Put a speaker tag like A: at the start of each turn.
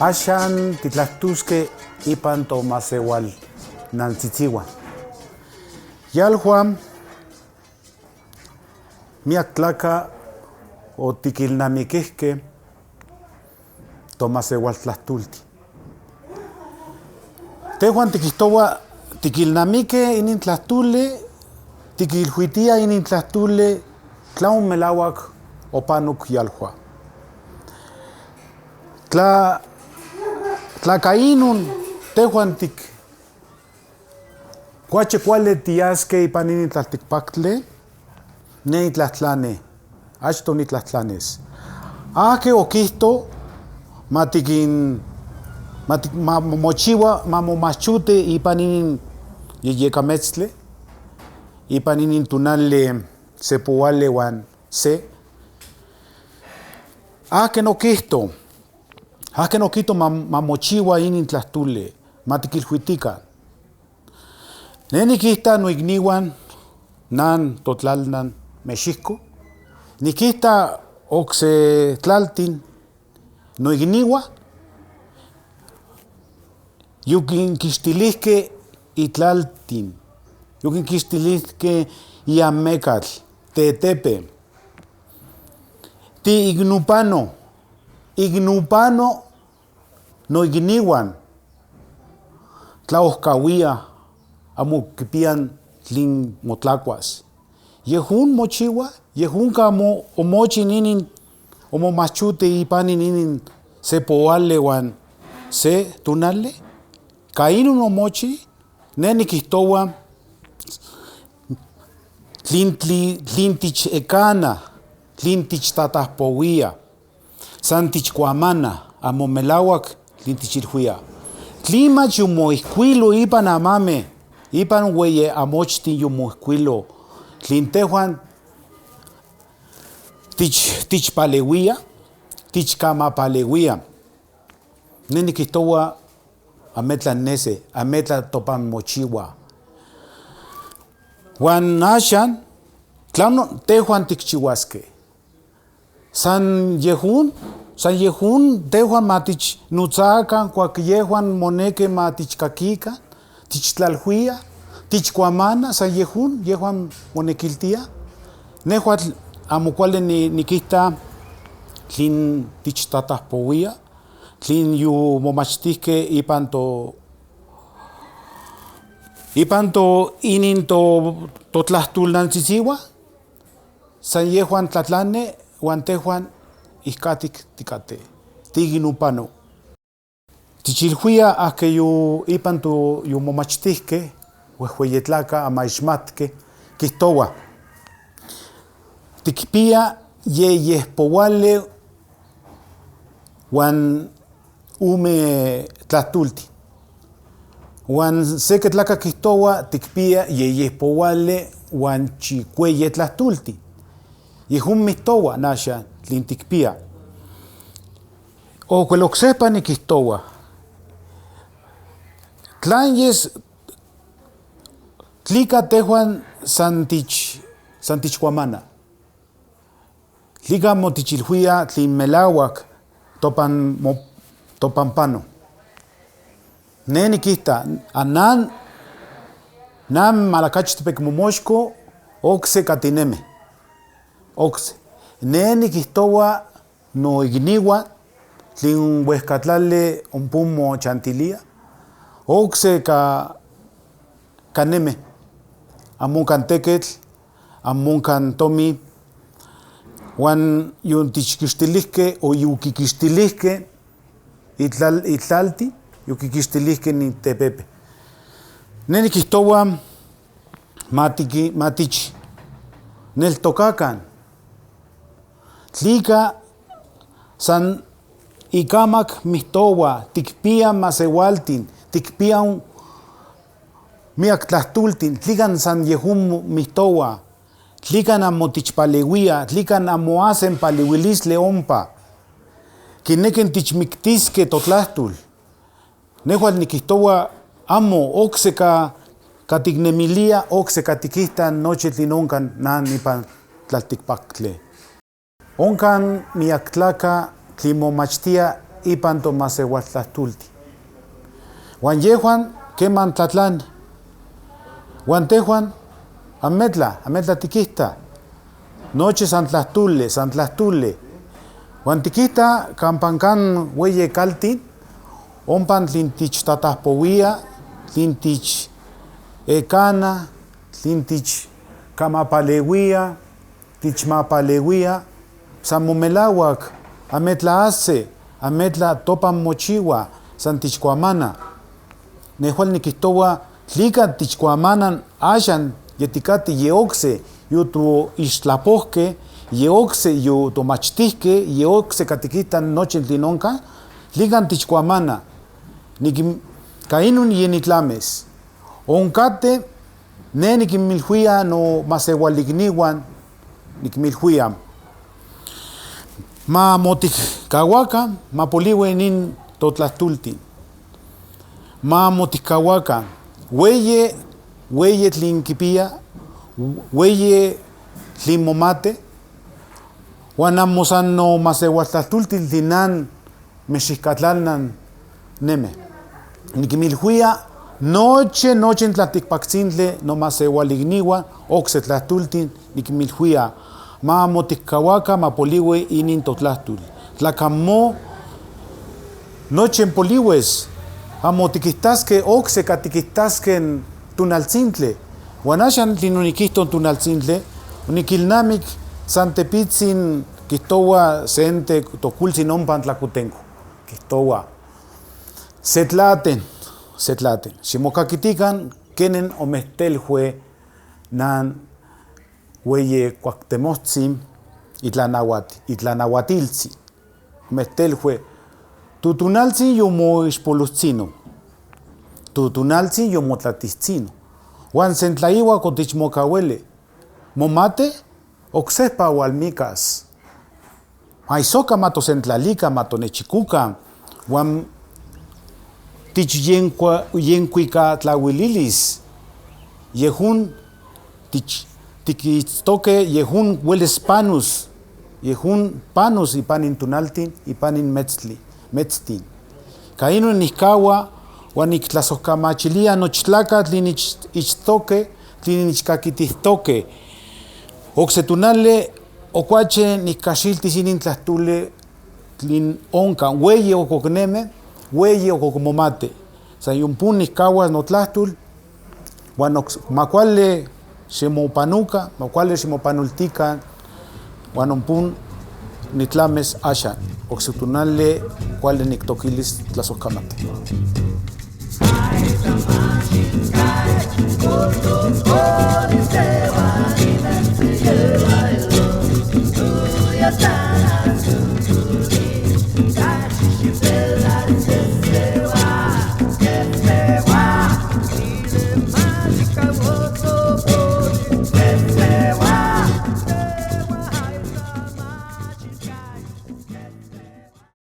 A: Axan titlahtusque ipan tomasewal nantzitziwan. Yalhuan miak tlaka otikilnamiquihque tomasewal tlahtulti. Tehuan tikihtowa tikilnamique inin tlahtuli, tikilhuitia inin tlahtuli tlaun melauak opanuk yalhuan. Tlakainun tehuan kuache kuali tiasque ipan inin tlaltikpaktli, ne itlahtlane, achto nitlahtlanes. Ahke okihto mochiwa mamomachute ipan inin yeyekametztli, ipan inin tunali sepouali uan se. Ahke nokihto mamochiwa inin tlahtuli, matikilhuitikan. Ne nikihta noikniuan nan totlalnan Mexico, nikihta okse tlaltin noikniuan yukinkixtilihque itlaltin, yukinkixtilihque iamekatl, tetepe, ignupano noikniuan tlaohkauia amo kipian tlin motlakuas. Yehun mochiwa, yehun kamo omochin inin omomachuti ipan inin sepouali uan se tunali, kainun omochi, ne nikihtowa tlin tichekana, tlin tichtatahpouia, san tichkuamana, amo melauak tlin tichilhuia. Tlin mach yomoihkuilo ipan amame, ipan ueye amochtin yomoihkuilo, tlin tehuan tichpaleuia, tichkamapaleuia. Ne nikihtowa ametla nese, ametla topan mochiwa. Uan axan, tlano tehuan tikchiuasque. San yehun tehuan matichnotzaakan kuak yehuan moneki matichkakikan, tichtlalhuia, tichkuamana, san yehuan monekiltia. Nehuatl amo kuali nikihta tlin tichtatahpouia, tlin yomomachtihque ipan totlahtulnantzitziwan, san yehuan tlatlane uan tehuan ihkatik tikate, tignupano. Tichilhuia ahke ipan yomomachtihque, uehueyetlaka amaixmatque, kihtowa tikpia yeyehpouali uan ume tlahtulti. Uan seki tlaka kihtowa tikpia yeyehpouali uan chikueye tlahtulti. Yehun mihtowa naxa tlin tikpia. Okuel oksepa nikihtowa tlan yes tlika tehuan san tichkuamana, tlika amo tichilhuia tlin melauak topan pano. Ne nikihta nan malakachtepec momoxco okse katinemi, okse. Ne nikihtowa noikniuan tlin uehkatlali ompun mochantilia, okse kanemi, amo kan teketl, amo kan tomi, uan yontichkixtilihque o yokikixtilihque itlalti, yokikixtilihque ni tepepe. Ne nikihtowa matich neltokakan, tlika san ikamak mihtowa tikpia masewaltin, tikpia miak tlahtultin, tlikan san yehun mihtowa, tlikan amo tichpaleuia, tlikan amo hacen paleuilistle ompa, kineken tichmiktisque totlahtul. Nehuatl nikihtowa amo okse katiknemilia, okse katikihta nochi tlin onkan nan ipan tlaltikpaktli. Onkan miak tlaka tlin momachtia ipan tomasewaltlahtulti. Wan yehuan keman tlatlani. Wan tehuan ametla tikihta. Noche san tlahtule. Wan tikihta kampankan weye kaltin, ompan tlintich tatahpowia, tlintich ekana, tlintich kamapalewia, tichmapalewia, san momelawak, ametla ase, ametla topan mochiwa, san tichkuamana. Nehual nikihtowa, tlikan tichkuamanan axan yetikati yeokse, yutu ixtlapohke, yeokse yu tomachtihke, yeokse katikitan noche tlinonka, tlikan tichkuamana. Kainun yenitlames. Onkate, ne nikimilhuia no masewalnikniwan, nikimilhuia. Ma motikawaka, ma poliwe nin totlahtultin. Ma motikawaka, weye tlinkipia, weye tlinmomate, wan amo san no masewaltlahtultin tlinan mexihkatlalnan neme. Nikimilhuia noche tlatikpaktzintli no masewalnikniwan, okse tlahtultin nikimilhuia. Ma motikawaka, ma poliwe inin totlahtul. Tlakamo noche poliwes, amo tikihtaske okse katikihtaske tunaltzintle. Wan axan tlinon tunaltzintle, nikilnamik san tepitzin kihtowa sente tokultzin ompan tlakutenko. Kihtowa setlaten. Ximokakitikan kenen omehtelhue nan weye kuaktemohtzin itlanauatiltzin. Omehtelhue tutunaltzin yomoixpolutzino, tutunaltzin yomotlatihtzino. Wan sentlaiwa kotichmokaueli, momate oksehpa ualmikas. Aisoka matosentlalika, matonechikukan, wan tichyenkuika tlauililis, yehun tikitztoke, yehun hueles panus ipanin tunaltin, ipanin metztin. Kainun nihkawa, wan niktlasohkamachilia nochtlaka tlin ichtoke, tlin ichkakitihtoke. Okse tunale okuache nikkaxiltis inin tlahtule tlin onka, weye okokneme, weye okokmomate. San yumpun nihkawas notlahtul, wan makuale ximopanuka, makuale ximopanultika, wan ompun nitlames axan. Okse tunale kuale niktokilis tlasohkamate.